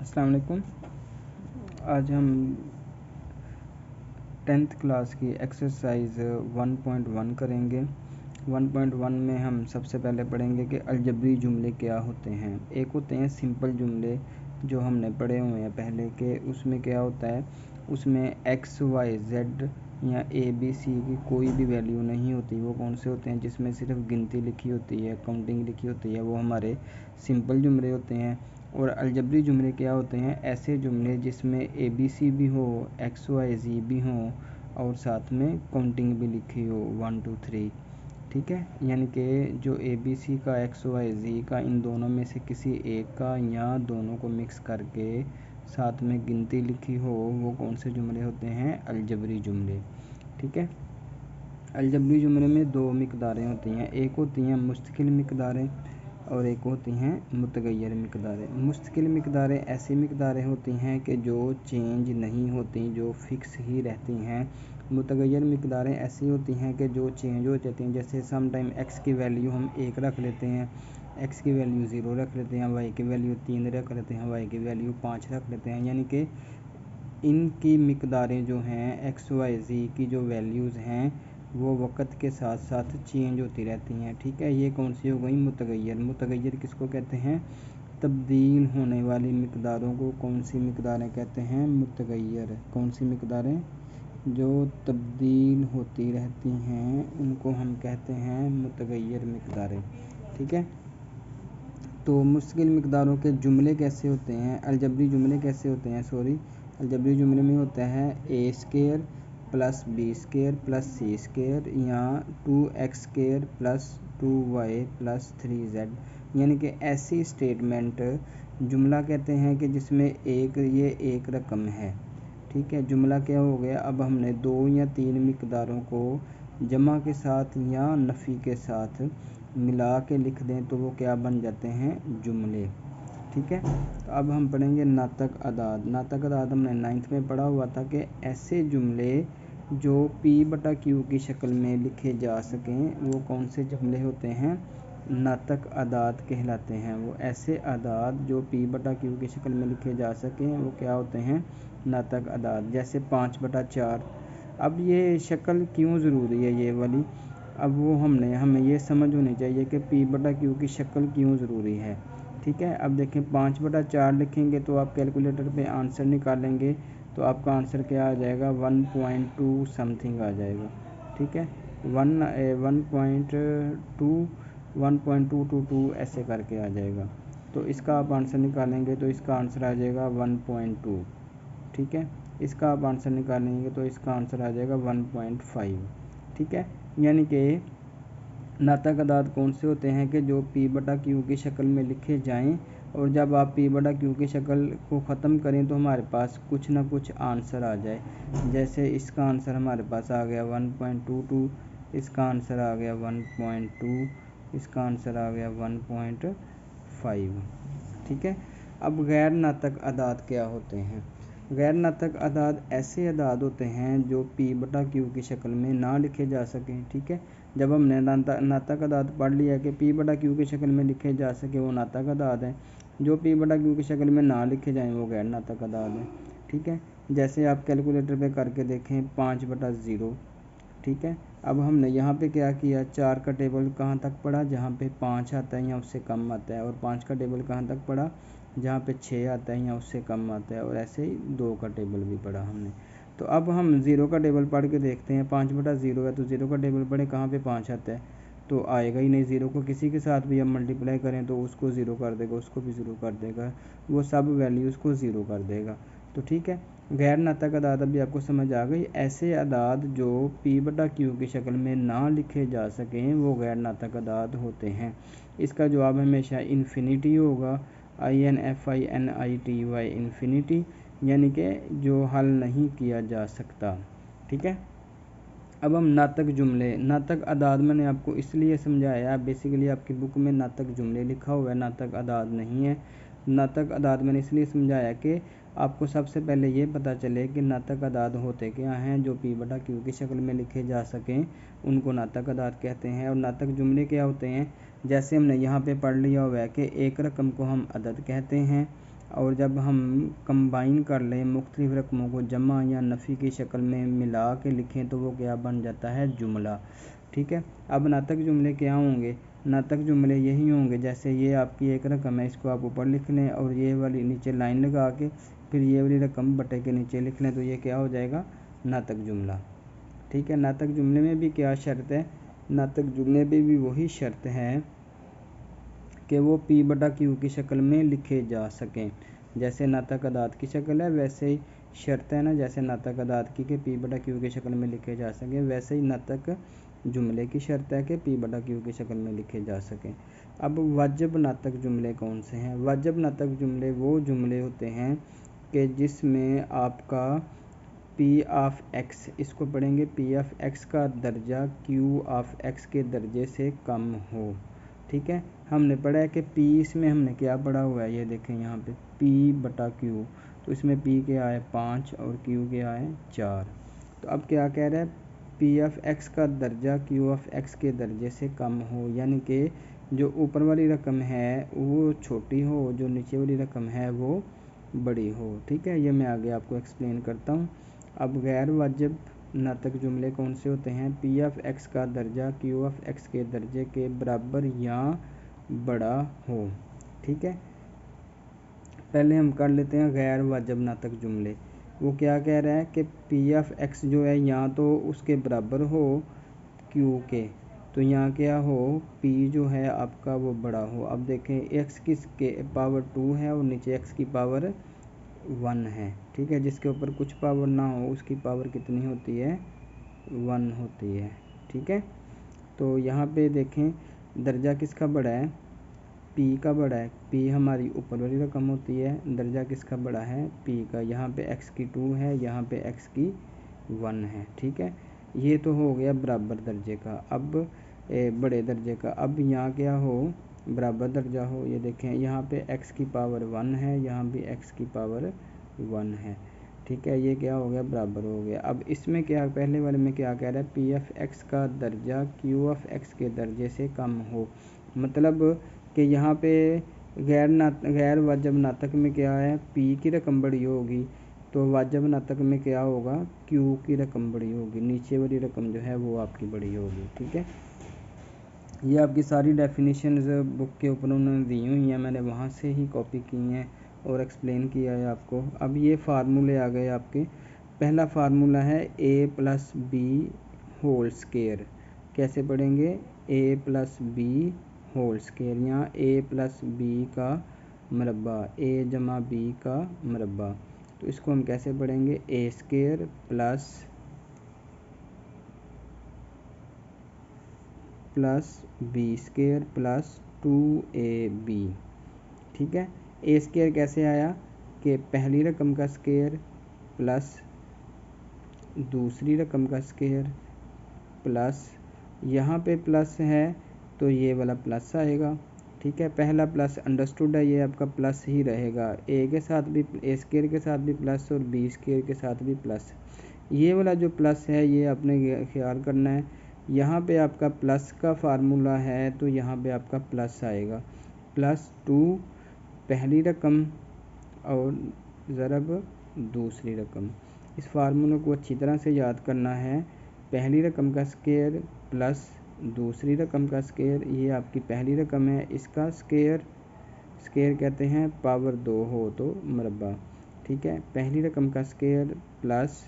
अस्सलाम वालेकुम। आज हम 10th क्लास की एक्सरसाइज 1.1 करेंगे। 1.1 में हम सबसे पहले पढ़ेंगे कि अलजबरी जुमले क्या होते हैं। एक होते हैं सिंपल जुमले जो हमने पढ़े हुए हैं पहले के, उसमें क्या होता है, उसमें x, y, z या a, b, c की कोई भी वैल्यू नहीं होती। वो कौन से होते हैं, जिसमें सिर्फ गिनती लिखी होती है, काउंटिंग लिखी होती है, वो हमारे सिंपल जुमले होते हैं। और अलजबरी जुमले क्या होते हैं, ऐसे जुमले जिसमें ए बी सी भी हो, एक्स वाई जी भी हो और साथ में काउंटिंग भी लिखी हो 1 2 3। ठीक है, यानी कि जो ए बी सी का, एक्स वाई जी का, इन दोनों में से किसी एक का या दोनों को मिक्स करके साथ में गिनती लिखी हो, वो कौन से जुमले होते हैं, अलजबरी जुमले। ठीक है, अलजबरी जुमले में दो मिकदारें होती हैं, एक होती हैं मुस्तकिल मिकदारें और एक होती हैं मुतगय्यर मिकदारें। मुस्तकिल मिकदारें ऐसी मिकदारें होती हैं कि जो चेंज नहीं होती, जो फिक्स ही रहती हैं। मुतगय्यर मिकदारें ऐसी होती हैं कि जो चेंज हो जाती हैं। जैसे सम टाइम एक्स की वैल्यू हम 1 रख लेते हैं, एक्स की वैल्यू 0 रख लेते हैं, वाई की वैल्यू 3 रख लेते हैं, वाई की वैल्यू 5 रख लेते हैं। यानी कि इनकी मिकदारें जो हैं, एक्स वाई जी की जो वैल्यूज़ हैं, वो वक़्त के साथ साथ चेंज होती रहती हैं। ठीक है, ये कौन सी हो गई, मुतगय्यर। मुतगय्यर किसको कहते हैं, तब्दील होने वाली मिकदारों को कौन सी मिकदारें कहते हैं, मुतगय्यर। कौन सी मिकदारें, जो तब्दील होती रहती हैं, उनको हम कहते हैं मुतगय्यर मिकदारें। ठीक है, तो मुश्किल मिकदारों के जुमले कैसे होते हैं, अलजबरी जुमले कैसे होते हैं, अलजबरी जुमले में होता है A square plus B square plus C square या 2x square plus 2y plus 3z। यानी कि ऐसी स्टेटमेंट जुमला कहते हैं कि जिसमें ये एक रकम है। ठीक है, जुमला क्या हो गया, अब हमने 2 या 3 मिकदारों को जमा के साथ या नफ़ी के साथ मिला के लिख दें तो वो क्या बन जाते हैं, जुमले। ठीक है, तो अब हम पढ़ेंगे नातक अदाद। नातक अदाद हमने 9th में पढ़ा हुआ था कि ऐसे जुमले जो P/Q की शक्ल में लिखे जा सकें, वो कौन से जुमले होते हैं, नातक अदाद कहलाते हैं। वो ऐसे अदाद जो P/Q की शक्ल में लिखे जा सकें, वो क्या होते हैं, नातक अदाद। जैसे 5/4। अब ये शक्ल क्यों ज़रूरी है, ये वाली, अब वो हमें ये समझ होनी चाहिए कि P/Q की शक्ल क्यों ज़रूरी है। ठीक है, अब देखें 5/4 लिखेंगे तो आप कैलकुलेटर पे आंसर निकालेंगे तो आपका आंसर क्या आ जाएगा, 1.2 समथिंग आ जाएगा। ठीक है, 1.2 ऐसे करके आ जाएगा। तो इसका आप आंसर निकालेंगे तो इसका आंसर आ जाएगा 1.2। ठीक है, इसका आप आंसर निकालेंगे तो इसका आंसर आ जाएगा 1.5। ठीक है, यानी कि नातक अदाद कौन से होते हैं कि जो P/Q की शक्ल में लिखे जाएं, और जब आप P/Q की शक्ल को ख़त्म करें तो हमारे पास कुछ ना कुछ आंसर आ जाए। जैसे इसका आंसर हमारे पास आ गया 1.22, इसका आंसर आ गया 1.2, इसका आंसर आ गया 1.5। ठीक है, अब गैर नातक अदाद क्या होते हैं। गैर नातक अदाद ऐसे अदाद होते हैं जो P/Q की शक्ल में ना लिखे जा सकें। ठीक है, जब हमने नातक अदाद पढ़ लिया कि P/Q की शक्ल में लिखे जा सके, वो नातक अदाद है। जो P/Q की शक्ल में ना लिखे जाएं वो गैर नातक अदाद है। ठीक है, जैसे आप कैलकुलेटर पे करके देखें 5/0। ठीक है, अब हमने यहाँ पे क्या किया, 4 का टेबल कहाँ तक पढ़ा, जहाँ पे 5 आता है या उससे कम आता है, और 5 का टेबल कहाँ तक पढ़ा, जहाँ पे 6 आता है या उससे कम आता है, और ऐसे ही 2 का टेबल भी पढ़ा हमने। तो अब हम 0 का टेबल पढ़ के देखते हैं। 5/0 है तो 0 का टेबल पढ़े, कहाँ पे 5 आता है, तो आएगा ही नहीं। 0 को किसी के साथ भी हम मल्टीप्लाई करें तो उसको 0 कर देगा, उसको भी 0 कर देगा, वो सब वैल्यूज़ को 0 कर देगा। तो ठीक है, गैर नातक अदाद अभी आपको समझ आ गई। ऐसे अदाद जो P/Q की शक्ल में ना लिखे जा सकें वो गैर नातक अदाद होते हैं। इसका जवाब हमेशा इन्फिनिटी होगा, INFINITY, इन्फिनिटी, यानी कि जो हल नहीं किया जा सकता। ठीक है, अब हम नातक जुमले। नातक अदाद मैंने आपको इसलिए समझाया, बेसिकली आपकी बुक में नातक जुमले लिखा हुआ है, नातक अदाद नहीं है। नातक अदाद मैंने इसलिए समझाया कि आपको सबसे पहले ये पता चले कि नातक अदाद होते क्या हैं। जो P/Q की शक्ल में लिखे जा सकें उनको नातक अदाद कहते हैं। और नातक जुमले क्या होते हैं, जैसे हमने यहाँ पे पढ़ लिया हुआ है कि एक रकम को हम अदद कहते हैं, और जब हम कंबाइन कर लें मुख्तलिफ रकमों को जमा या नफ़ी की शक्ल में मिला के लिखें तो वो क्या बन जाता है, जुमला। ठीक है, अब नातक जुमले क्या होंगे, नातक जुमले यही होंगे जैसे ये आपकी एक रकम है, इसको आप ऊपर लिख लें और ये वाली नीचे लाइन लगा के फिर ये वाली रकम बटे के नीचे लिख लें तो ये क्या हो जाएगा, नातक जुमला। ठीक है, नातक जुमले में भी क्या शर्त है, नातक जुमले में भी वही शर्त है कि वो पी बटा क्यू की शक्ल में लिखे जा सकें। जैसे नातक अदाद की शक्ल है वैसे ही शर्त है ना, जैसे नातक अदाद की कि पी बटा क्यू की शक्ल में लिखे जा सकें, वैसे ही नातक जुमले की शर्त है कि पी बटा क्यू की शक्ल में लिखे जा सकें। अब वाजिब नातक जुमले कौन से हैं, वाजिब नातक जुमले वो जुमले होते हैं कि जिसमें आपका पी ऑफ एक्स, इसको पढ़ेंगे पी ऑफ एक्स का दर्जा क्यू ऑफ एक्स के दर्जे से कम हो। ठीक है, हमने पढ़ा है कि पी, इसमें हमने क्या पढ़ा हुआ है, ये देखें यहाँ पे पी बटा क्यू, तो इसमें पी क्या है 5 और क्यू क्या है 4। तो अब क्या कह रहा है, पी ऑफ एक्स का दर्जा क्यू ऑफ एक्स के दर्जे से कम हो, यानी कि जो ऊपर वाली रकम है वो छोटी हो, जो नीचे वाली रकम है वो बड़ी हो। ठीक है, ये मैं आगे आपको एक्सप्लेन करता हूँ। अब गैर वाजिब नातक जुमले कौन से होते हैं, पी ऑफ एक्स का दर्जा क्यू ऑफ एक्स के दर्जे के बराबर या बड़ा हो। ठीक है, पहले हम कर लेते हैं गैर वाजिब नातक जुमले। वो क्या कह रहा है कि पी ऑफ एक्स जो है या तो उसके बराबर हो क्यू के, तो यहाँ क्या हो, पी जो है आपका वो बड़ा हो। अब देखें एक्स की पावर 2 है और नीचे एक्स की पावर 1 है। ठीक है, जिसके ऊपर कुछ पावर ना हो उसकी पावर कितनी होती है, 1 होती है। ठीक है, तो यहाँ पे देखें दर्जा किसका बड़ा है, पी का बड़ा है, पी हमारी ऊपर वाली रकम होती है, दर्जा किसका बड़ा है, पी का। यहाँ पे एक्स की 2 है, यहाँ पे एक्स की 1 है। ठीक है, ये तो हो गया बराबर दर्जे का। अब बड़े दर्जे का, अब यहाँ क्या हो, बराबर दर्जा हो, ये देखें यहाँ पे एक्स की पावर 1 है, यहाँ भी एक्स की पावर 1 है। ठीक है, ये क्या हो गया, बराबर हो गया। अब इसमें क्या, पहले वाले में क्या कह रहा है, पी एफ एक्स का दर्जा क्यू एफ एक्स के दर्जे से कम हो, मतलब कि यहाँ पे गैर वाजिब नातक में क्या है, पी की रकम बड़ी होगी, तो वाजिब नातक में क्या होगा, क्यू की रकम बड़ी होगी, नीचे वाली रकम जो है वो आपकी बड़ी होगी। ठीक है, ये आपकी सारी डेफिनेशंस बुक के ऊपर उन्होंने दी हुई हैं, मैंने वहाँ से ही कॉपी की हैं और एक्सप्लेन किया है आपको। अब ये फार्मूले आ गए आपके। पहला फार्मूला है a plus B whole square, कैसे पढ़ेंगे, a plus B whole square, यहाँ a प्लस बी का मरबा, a जमा b का मरबा, तो इसको हम कैसे पढ़ेंगे, a square plus B square plus 2ab। ठीक है, ए स्केयर कैसे आया कि पहली रकम का स्केयर प्लस दूसरी रकम का स्केयर प्लस, यहाँ पे प्लस है तो ये वाला प्लस आएगा। ठीक है, पहला प्लस अंडरस्टूड है, ये आपका प्लस ही रहेगा, ए के साथ भी, ए स्केयर के साथ भी प्लस और बी स्केयर के साथ भी प्लस। ये वाला जो प्लस है ये आपने ख्याल करना है, यहाँ पे आपका प्लस का फार्मूला है तो यहाँ पे आपका प्लस आएगा, प्लस 2 पहली रकम और ज़रब दूसरी रकम। इस फार्मूले को अच्छी तरह से याद करना है, पहली रकम का स्केयर प्लस दूसरी रकम का स्केयर, ये आपकी पहली रकम है, इसका स्केयर, स्केयर कहते हैं पावर 2 हो तो मरबा। ठीक है, पहली रकम का स्केयर प्लस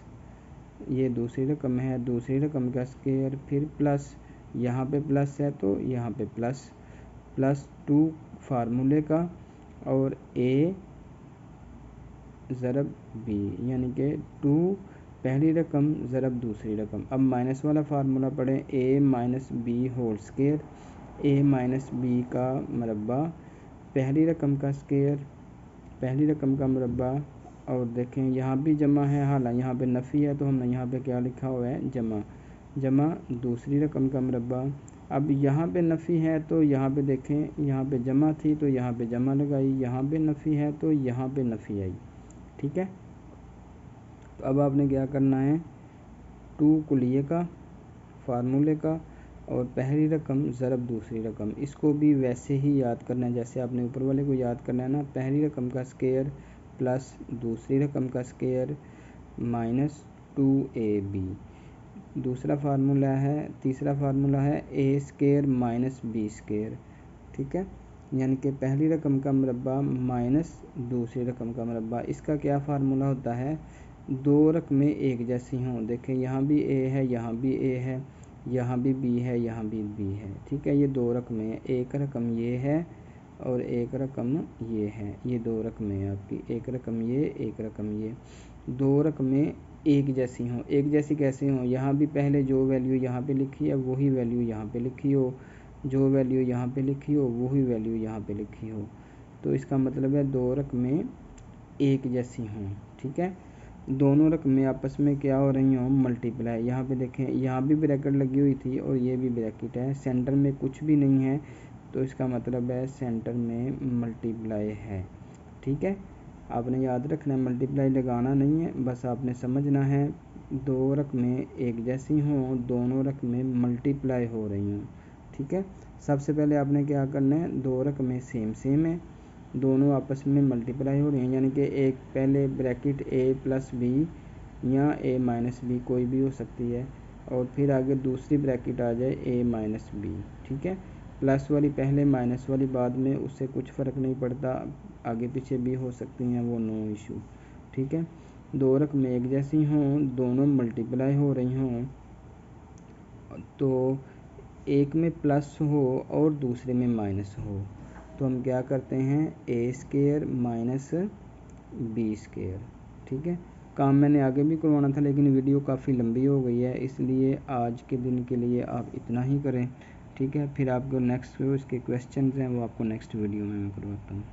ये दूसरी रकम है, दूसरी रकम का स्केयर, फिर प्लस, यहाँ पे प्लस है तो यहाँ पे प्लस, प्लस 2 फार्मूले का और a ज़रब b, यानी कि 2 पहली रकम ज़रब दूसरी रकम। अब माइनस वाला फार्मूला पढ़ें, a minus B whole square, a minus B का मरबा, पहली रकम का स्केयर, पहली रकम का मरबा, और देखें यहाँ भी जमा है, हालांकि यहाँ पे नफ़ी है तो हमने यहाँ पे क्या लिखा हुआ है, जमा, जमा दूसरी रकम का मरबा। अब यहाँ पे नफ़ी है तो यहाँ पे देखें, यहाँ पे जमा थी तो यहाँ पे जमा लगाई, यहाँ पे नफ़ी है तो यहाँ पे नफ़ी आई। ठीक है, तो अब आपने क्या करना है, 2 कुलिये का फार्मूले का और पहली रकम ज़रब दूसरी रकम। इसको भी वैसे ही याद करना है जैसे आपने ऊपर वाले को याद करना है ना, पहली रकम का स्क्वायर प्लस दूसरी रकम का स्क्वायर माइनस 2ab। दूसरा फार्मूला है, तीसरा फार्मूला है ए स्क्वायर माइनस बी स्क्वायर, ठीक है, यानी कि पहली रकम का मुरब्बा माइनस दूसरी रकम का मुरब्बा। इसका क्या फार्मूला होता है, दो रकमें एक जैसी हों। देखें यहाँ भी ए है, यहाँ भी ए है, यहाँ भी बी है, यहाँ भी बी है, ठीक है, ये दो रकमें, एक रकम ये है और एक रकम ये है, ये दो रकमें हैं आपकी, एक रकम ये, एक रकम ये। दो रकमें एक जैसी हों, एक जैसी कैसे हों, यहाँ भी पहले जो वैल्यू यहाँ पे लिखी है वही वैल्यू यहाँ पे लिखी हो, जो वैल्यू यहाँ पे लिखी हो वही वैल्यू यहाँ पे लिखी हो। तो इसका मतलब है दो रकमें एक जैसी हों, ठीक है, दोनों रकमें आपस में क्या हो रही हों, मल्टीप्लाई। यहाँ पे देखें, यहाँ भी ब्रैकेट लगी हुई थी और ये भी ब्रैकेट है, सेंटर में कुछ भी नहीं है, तो इसका मतलब है सेंटर में मल्टीप्लाई है, ठीक है। आपने याद रखना है, मल्टीप्लाई लगाना नहीं है, बस आपने समझना है दो रकमें एक जैसी हों, दोनों रकमें मल्टीप्लाई हो रही हों, ठीक है। सबसे पहले आपने क्या करना है, दो रकमें सेम सेम है, दोनों आपस में मल्टीप्लाई हो रही हैं, यानी कि एक पहले ब्रैकेट ए प्लस बी या ए माइनस बी कोई भी हो सकती है, और फिर आगे दूसरी ब्रैकेट आ जाए ए माइनस बी, ठीक है। प्लस वाली पहले माइनस वाली बाद में, उससे कुछ फ़र्क नहीं पड़ता, आगे पीछे भी हो सकती हैं, वो नो इशू, ठीक है। दो रकमें एक जैसी हों, दोनों मल्टीप्लाई हो रही हों, तो एक में प्लस हो और दूसरे में माइनस हो, तो हम क्या करते हैं, ए स्क्वायर माइनस बी स्क्वायर, ठीक है। काम मैंने आगे भी करवाना था लेकिन वीडियो काफ़ी लंबी हो गई है, इसलिए आज के दिन के लिए आप इतना ही करें, ठीक है। फिर आपको नेक्स्ट जो इसके क्वेश्चंस हैं वो आपको नेक्स्ट वीडियो में मैं करवाता हूँ।